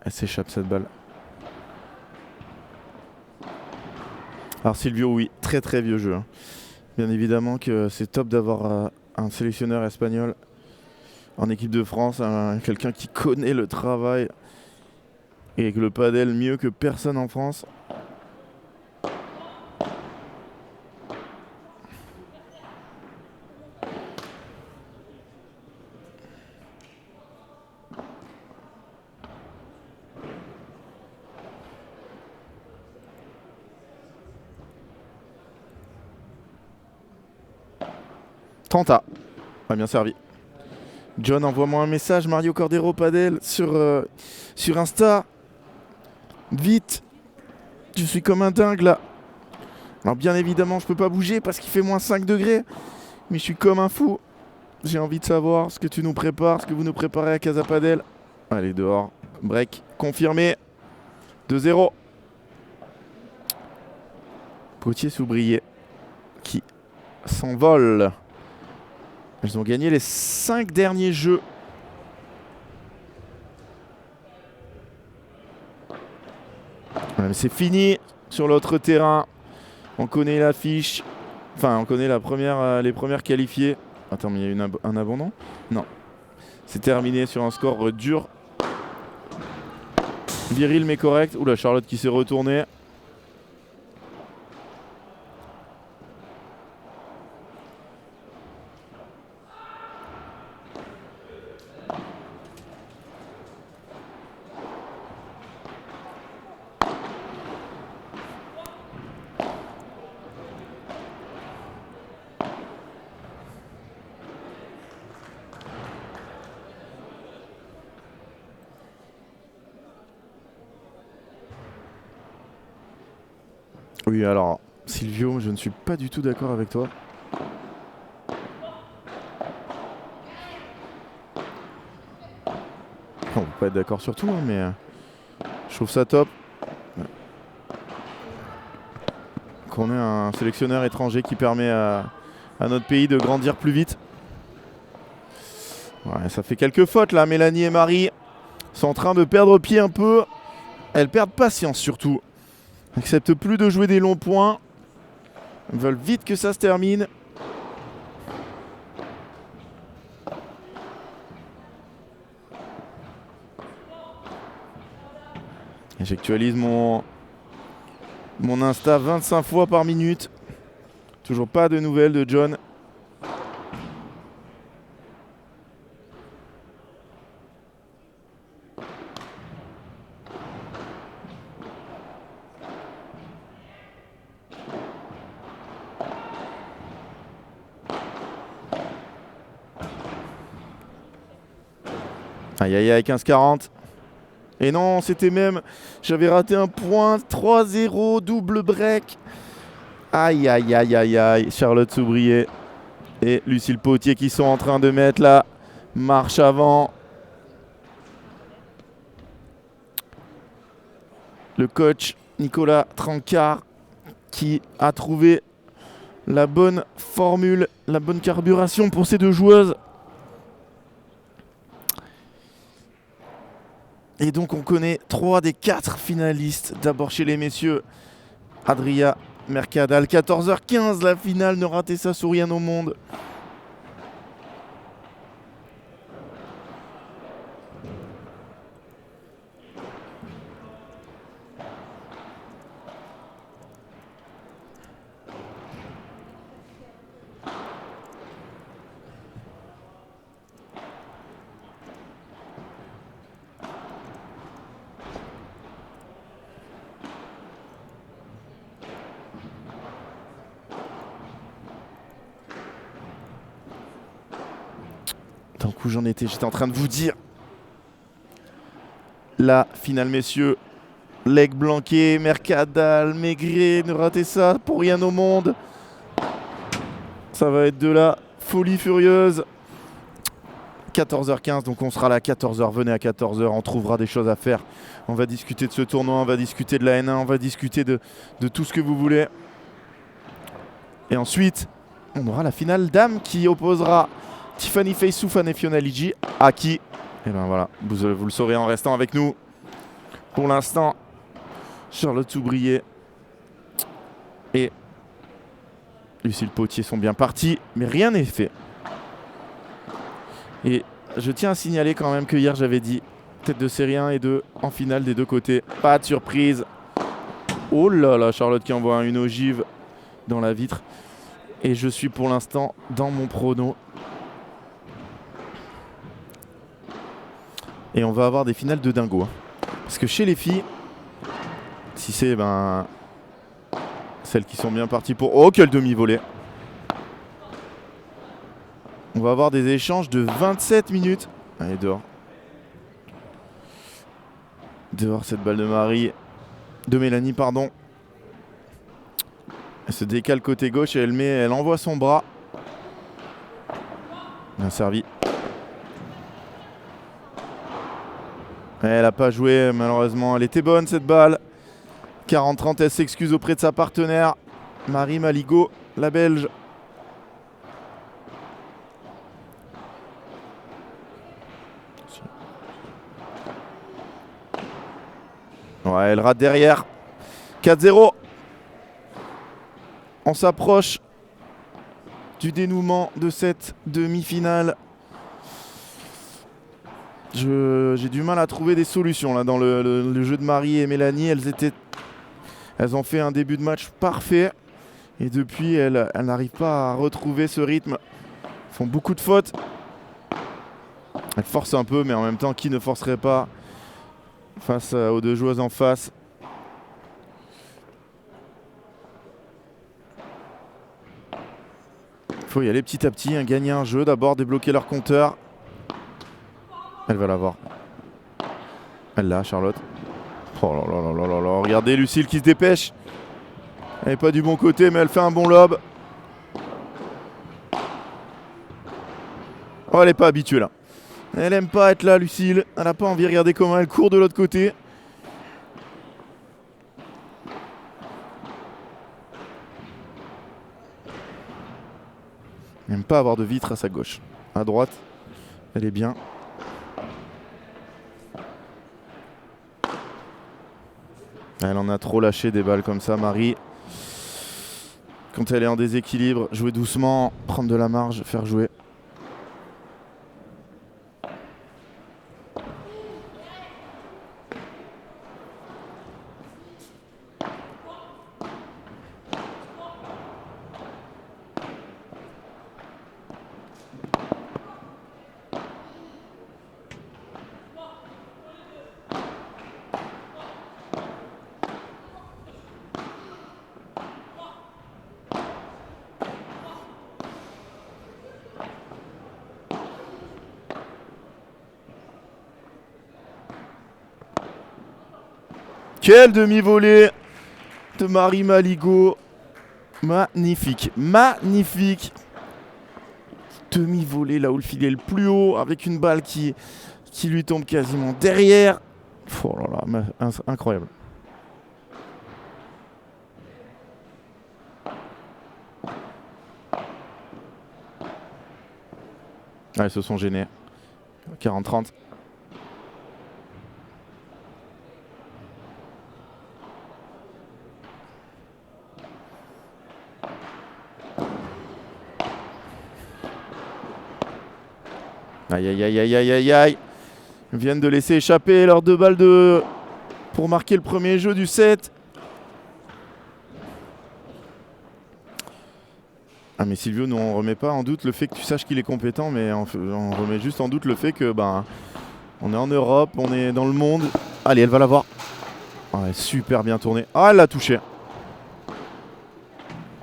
Elle s'échappe cette balle. Alors Silvio, oui, très très vieux jeu. Hein. Bien évidemment que c'est top d'avoir un sélectionneur espagnol en équipe de France, quelqu'un qui connaît le travail et le padel mieux que personne en France. Tenta. Pas bien servi. John, envoie-moi un message, Mario Cordero Padel sur Insta. Vite. Je suis comme un dingue là. Alors bien évidemment, je peux pas bouger parce qu'il fait moins 5 degrés. Mais je suis comme un fou. J'ai envie de savoir ce que tu nous prépares, ce que vous nous préparez à Casa Padel. Allez, dehors. Break confirmé. 2-0. Potier-Soubrier qui s'envole. Ils ont gagné les 5 derniers jeux. Ouais, mais c'est fini sur l'autre terrain. On connaît l'affiche. Enfin, on connaît les premières qualifiées. Attends, mais il y a eu un abandon? Non. C'est terminé sur un score dur. Viril mais correct. Oula, Charlotte qui s'est retournée. Oui, alors, Silvio, je ne suis pas du tout d'accord avec toi. On peut pas être d'accord sur tout, hein, mais je trouve ça top qu'on ait un sélectionneur étranger qui permet à notre pays de grandir plus vite. Ouais, ça fait quelques fautes là, Mélanie et Marie sont en train de perdre pied un peu. Elles perdent patience surtout. N'acceptent plus de jouer des longs points. Elles veulent vite que ça se termine. J'actualise mon Insta 25 fois par minute. Toujours pas de nouvelles de John. Aïe aïe aïe, 15-40. Et non, c'était même... J'avais raté un point. 3-0, double break. Aïe aïe aïe aïe aïe. Charlotte Soubrier et Lucille Potier qui sont en train de mettre la marche avant. Le coach Nicolas Trancard qui a trouvé la bonne formule, la bonne carburation pour ces deux joueuses. Et donc on connaît 3 des 4 finalistes. D'abord chez les messieurs, Adria Mercadal, 14h15 la finale, ne ratez ça sous rien au monde. D'un coup j'en étais, j'étais en train de vous dire. La finale messieurs, Leg Blanquet, Mercadal, Maigret, ne ratez ça pour rien au monde. Ça va être de la folie furieuse. 14h15, donc on sera là à 14h, venez à 14h, on trouvera des choses à faire. On va discuter de ce tournoi, on va discuter de la N1, on va discuter de tout ce que vous voulez. Et ensuite, on aura la finale dame qui opposera Tiffany Faissoufan et Fiona Ligi. À qui? Et ben voilà, vous le saurez en restant avec nous. Pour l'instant, Charlotte Soubrier et Lucille Potier sont bien partis, mais rien n'est fait. Et je tiens à signaler quand même que hier j'avais dit tête de série 1 et 2 en finale des deux côtés. Pas de surprise. Oh là là, Charlotte qui envoie une ogive dans la vitre. Et je suis pour l'instant dans mon prono. Et on va avoir des finales de dingo. Hein. Parce que chez les filles, si c'est celles qui sont bien parties pour... Oh, quel demi-volée! On va avoir des échanges de 27 minutes. Allez, dehors. Dehors cette balle de Marie. De Mélanie, pardon. Elle se décale côté gauche et elle envoie son bras. Bien servi. Elle n'a pas joué malheureusement. Elle était bonne cette balle. 40-30, elle s'excuse auprès de sa partenaire. Marie Maligot, la Belge. Ouais, elle rate derrière. 4-0. On s'approche du dénouement de cette demi-finale. J'ai du mal à trouver des solutions là dans le jeu de Marie et Mélanie. Elles ont fait un début de match parfait. Et depuis, elles n'arrivent pas à retrouver ce rythme. Elles font beaucoup de fautes. Elles forcent un peu, mais en même temps, qui ne forcerait pas face aux deux joueuses en face? Il faut y aller petit à petit, gagner un jeu, d'abord débloquer leur compteur. Elle va l'avoir. Elle l'a, Charlotte. Oh là là là là là, regardez Lucille qui se dépêche. Elle n'est pas du bon côté, mais elle fait un bon lob. Oh, elle n'est pas habituée là. Elle aime pas être là, Lucille. Elle n'a pas envie. Regardez comment elle court de l'autre côté. Elle n'aime pas avoir de vitre à sa gauche. À droite, elle est bien. Elle en a trop lâché des balles comme ça, Marie. Quand elle est en déséquilibre, jouer doucement, prendre de la marge, faire jouer. Quelle demi-volée de Marie Maligot. Magnifique, magnifique. Demi-volée là où le filet est le plus haut, avec une balle qui lui tombe quasiment derrière. Oh là là, incroyable. Ah, ils se sont gênés. 40-30. Aïe aïe aïe aïe aïe aïe aïe. Ils viennent de laisser échapper leurs 2 balles pour marquer le premier jeu du set. Ah mais Silvio, nous on remet pas en doute le fait que tu saches qu'il est compétent, mais on remet juste en doute le fait que on est en Europe, on est dans le monde. Allez, elle va l'avoir. Oh, elle est super bien tournée. Ah, elle l'a touché.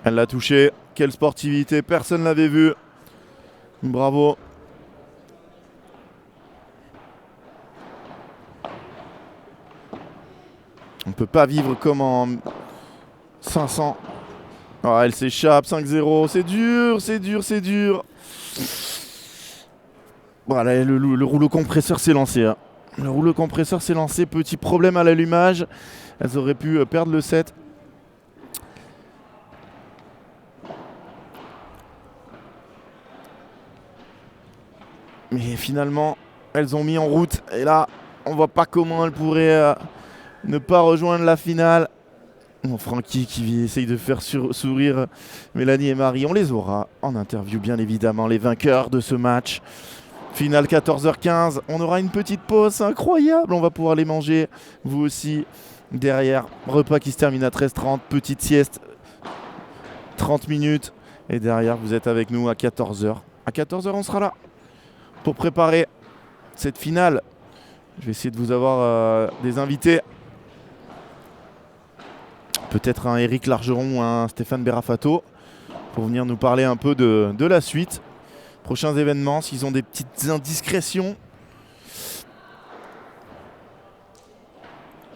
Elle l'a touché. Quelle sportivité, personne l'avait vu. Bravo. On ne peut pas vivre comme en 500. Oh, elle s'échappe, 5-0. C'est dur, c'est dur, c'est dur. Voilà, le rouleau compresseur s'est lancé. Hein. Le rouleau compresseur s'est lancé. Petit problème à l'allumage. Elles auraient pu perdre le set. Mais finalement, elles ont mis en route. Et là, on voit pas comment elles pourraient ne pas rejoindre la finale. Bon, Francky qui essaye de faire sourire Mélanie et Marie. On les aura en interview, bien évidemment, les vainqueurs de ce match. Finale 14h15. On aura une petite pause incroyable. On va pouvoir les manger, vous aussi, derrière. Repas qui se termine à 13h30. Petite sieste, 30 minutes. Et derrière, vous êtes avec nous à 14h. À 14h, on sera là pour préparer cette finale. Je vais essayer de vous avoir des invités. Peut-être un Éric Largeron ou un Stéphane Berafato pour venir nous parler un peu de la suite. Prochains événements, s'ils ont des petites indiscrétions.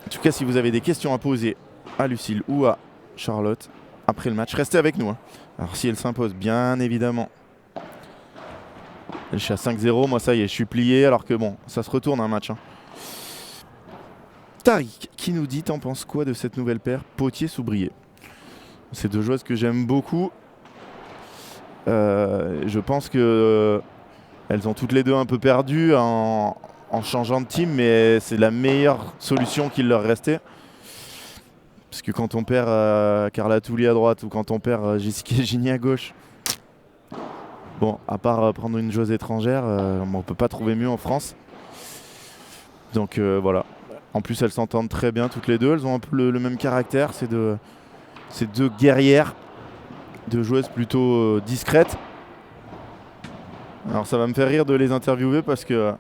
En tout cas, si vous avez des questions à poser à Lucille ou à Charlotte après le match, restez avec nous. Alors si elle s'impose, bien évidemment. Je suis à 5-0, moi ça y est, je suis plié, alors que bon, ça se retourne un match. Tariq qui nous dit, t'en penses quoi de cette nouvelle paire Potier-Soubrier? C'est deux joueuses que j'aime beaucoup. Je pense que elles ont toutes les deux un peu perdu en changeant de team, mais c'est la meilleure solution qu'il leur restait. Parce que quand on perd Carla Touli à droite ou quand on perd Jessica Gigny à gauche, bon, à part prendre une joueuse étrangère, on peut pas trouver mieux en France. Donc voilà. En plus, elles s'entendent très bien toutes les deux. Elles ont un peu le même caractère. C'est deux guerrières, deux joueuses plutôt discrètes. Alors ça va me faire rire de les interviewer parce que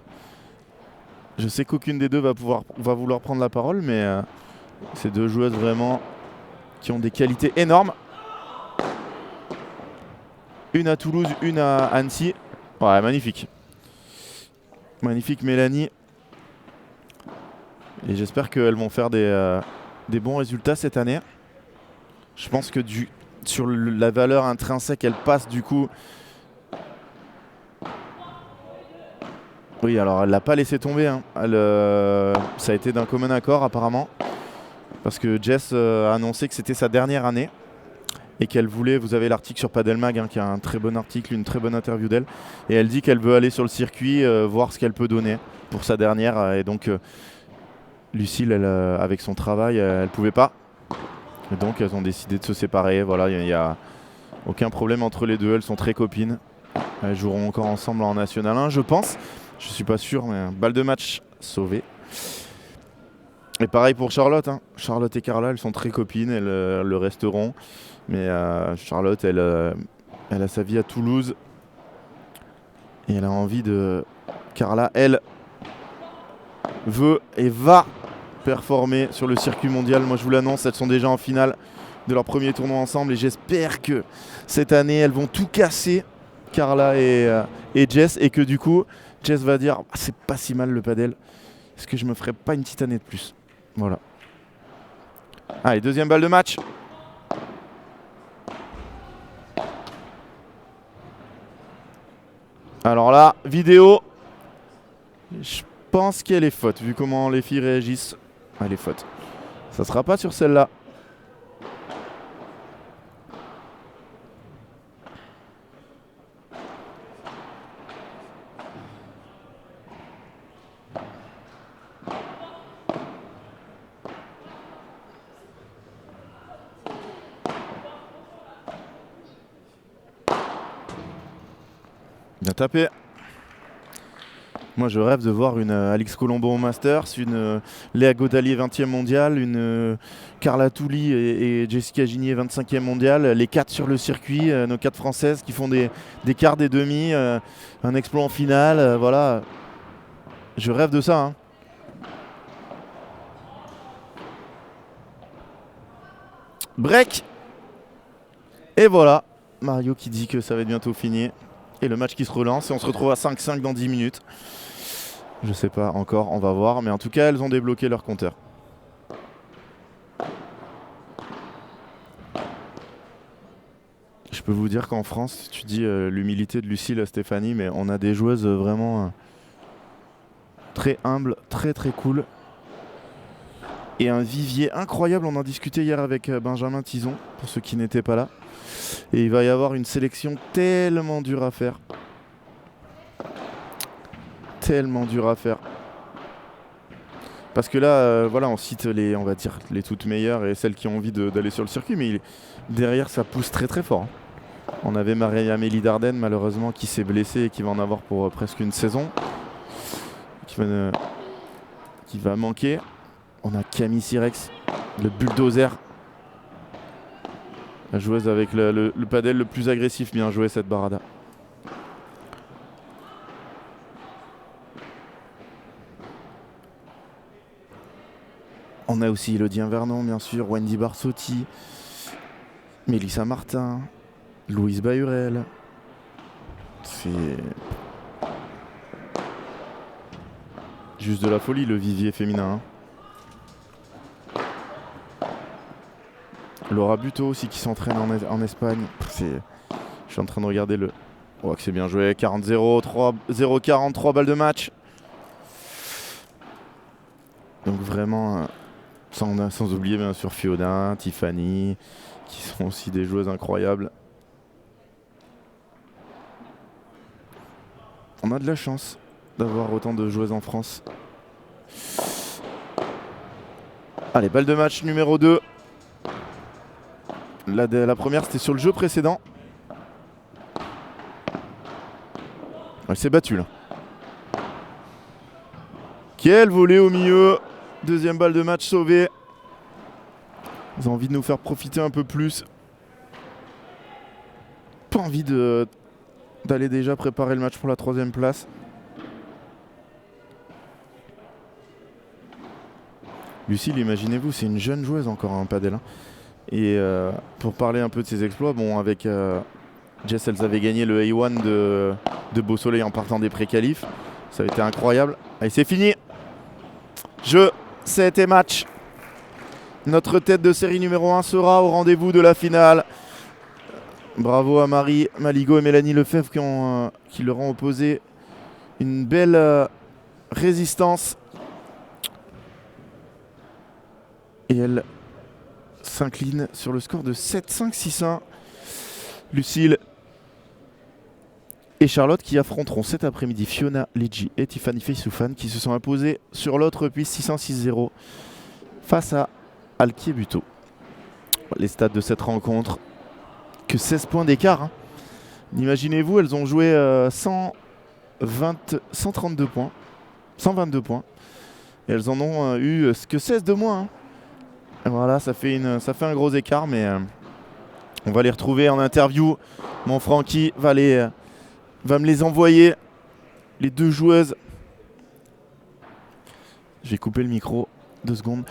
je sais qu'aucune des deux va vouloir prendre la parole, mais c'est deux joueuses vraiment qui ont des qualités énormes. Une à Toulouse, une à Annecy. Ouais, magnifique. Magnifique Mélanie. Et j'espère qu'elles vont faire des bons résultats cette année. Je pense que sur la valeur intrinsèque, elles passent du coup. Oui, alors elle l'a pas laissé tomber. Ça a été d'un commun accord apparemment. Parce que Jess a annoncé que c'était sa dernière année. Et qu'elle voulait, vous avez l'article sur Padelmag, qui a un très bon article, une très bonne interview d'elle. Et elle dit qu'elle veut aller sur le circuit, voir ce qu'elle peut donner pour sa dernière. Et donc Lucille, avec son travail, elle pouvait pas. Et donc elles ont décidé de se séparer. Voilà, il n'y a aucun problème entre les deux. Elles sont très copines. Elles joueront encore ensemble en National 1, je pense. Je suis pas sûr, mais balle de match sauvée. Et pareil pour Charlotte. Charlotte et Carla, elles sont très copines. Elles le resteront. Mais Charlotte, elle a sa vie à Toulouse. Et elle a envie de... Carla, elle, veut et va performer sur le circuit mondial. Moi, je vous l'annonce, elles sont déjà en finale de leur premier tournoi ensemble. Et j'espère que cette année, elles vont tout casser, Carla et Jess. Et que du coup, Jess va dire « C'est pas si mal le padel. Est-ce que je me ferais pas une petite année de plus ?» Voilà. Allez, deuxième balle de match. Alors là, vidéo, je pense qu'elle est faute. Vu comment les filles réagissent, elle est faute. Ça sera pas sur celle-là. Bien tapé. Moi je rêve de voir une Alix Colombo au Masters, une Léa Godalier 20e mondiale, une Carla Touli et Jessica Gigné 25e mondiale, les 4 sur le circuit, nos 4 françaises qui font des quarts, des demi, un exploit en finale, voilà. Je rêve de ça. Break. Et voilà, Mario qui dit que ça va être bientôt fini. Et le match qui se relance et on se retrouve à 5-5 dans 10 minutes. Je sais pas encore, on va voir. Mais en tout cas, elles ont débloqué leur compteur. Je peux vous dire qu'en France, tu dis l'humilité de Lucille, Stéphanie, mais on a des joueuses vraiment très humbles, très très cool. Et un vivier incroyable. On en discutait hier avec Benjamin Tison, pour ceux qui n'étaient pas là. Et il va y avoir une sélection tellement dure à faire. Tellement dur à faire. Parce que là, voilà, on cite on va dire, les toutes meilleures et celles qui ont envie d'aller sur le circuit, mais derrière, ça pousse très très fort. On avait Marie-Amélie Dardenne, malheureusement, qui s'est blessée et qui va en avoir pour presque une saison, qui va manquer. On a Camille Sirex, le bulldozer, la joueuse avec le padel le plus agressif. Bien joué cette Barada. On a aussi Elodie Vernon, bien sûr, Wendy Barsotti, Mélissa Martin, Louise Bahurel. C'est juste de la folie, le vivier féminin. Laura Buteau aussi qui s'entraîne en Espagne. Je suis en train de regarder le... Oh, que c'est bien joué, 40-0, 0-43 balles de match. Donc vraiment... Sans oublier bien sûr Fiona, Tiffany, qui sont aussi des joueuses incroyables. On a de la chance d'avoir autant de joueuses en France. Allez, balle de match numéro 2. La première, c'était sur le jeu précédent. Elle s'est battue là. Quel volet au milieu. Deuxième balle de match sauvée. Ils ont envie de nous faire profiter un peu plus. Pas envie d'aller déjà préparer le match pour la 3e place. Lucille, imaginez-vous, c'est une jeune joueuse encore en padel. Hein. Et pour parler un peu de ses exploits, bon, avec Jess, elles avaient gagné le A1 de Beau Soleil en partant des pré-qualifs. Ça avait été incroyable. Allez, c'est fini. Jeu 7 et match. Notre tête de série numéro 1 sera au rendez-vous de la finale. Bravo à Marie Maligot et Mélanie Lefebvre qui leur ont opposé une belle résistance. Et elles s'inclinent sur le score de 7-5-6-1. Lucille et Charlotte qui affronteront cet après-midi Fiona Leggi et Tiffany Feissoufan qui se sont imposées sur l'autre piste 6-1-6-0 face à Alki et Buteau. Les stats de cette rencontre, que 16 points d'écart. Hein. Imaginez-vous, elles ont joué 132 points. 122 points. Et elles en ont eu que 16 de moins. Hein. Voilà, ça fait un gros écart, mais on va les retrouver en interview. Mon Francky va me les envoyer, les deux joueuses. Je vais couper le micro, 2 secondes.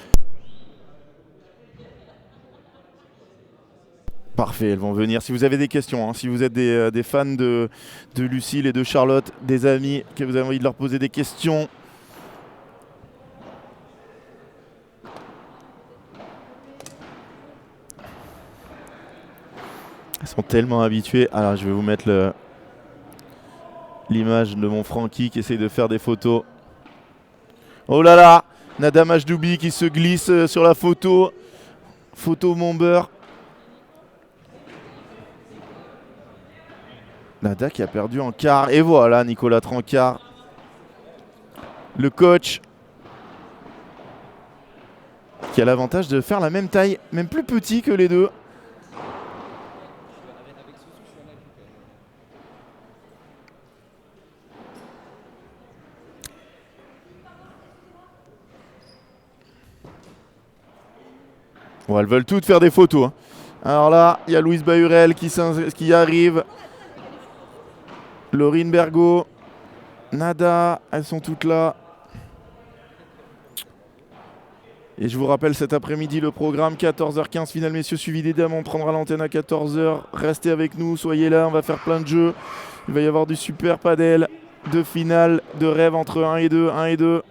Parfait, elles vont venir. Si vous avez des questions, hein, si vous êtes des fans de Lucille et de Charlotte, des amis, que vous avez envie de leur poser des questions, elles sont tellement habituées. Alors je vais vous mettre l'image de mon Francky qui essaye de faire des photos. Oh là là, Nada Majdoubi qui se glisse sur la photo. Photo mon beurre. Nada qui a perdu en quart. Et voilà Nicolas Trancard. Le coach. Qui a l'avantage de faire la même taille, même plus petit que les deux. Bon, elles veulent toutes faire des photos. Hein. Alors là, il y a Louise Bahurel qui arrive. Laurine Bergot. Nada, elles sont toutes là. Et je vous rappelle cet après-midi le programme 14h15 finale messieurs suivi des dames. On prendra l'antenne à 14h. Restez avec nous, soyez là, on va faire plein de jeux. Il va y avoir du super padel, de finale, de rêve entre 1 et 2, 1 et 2.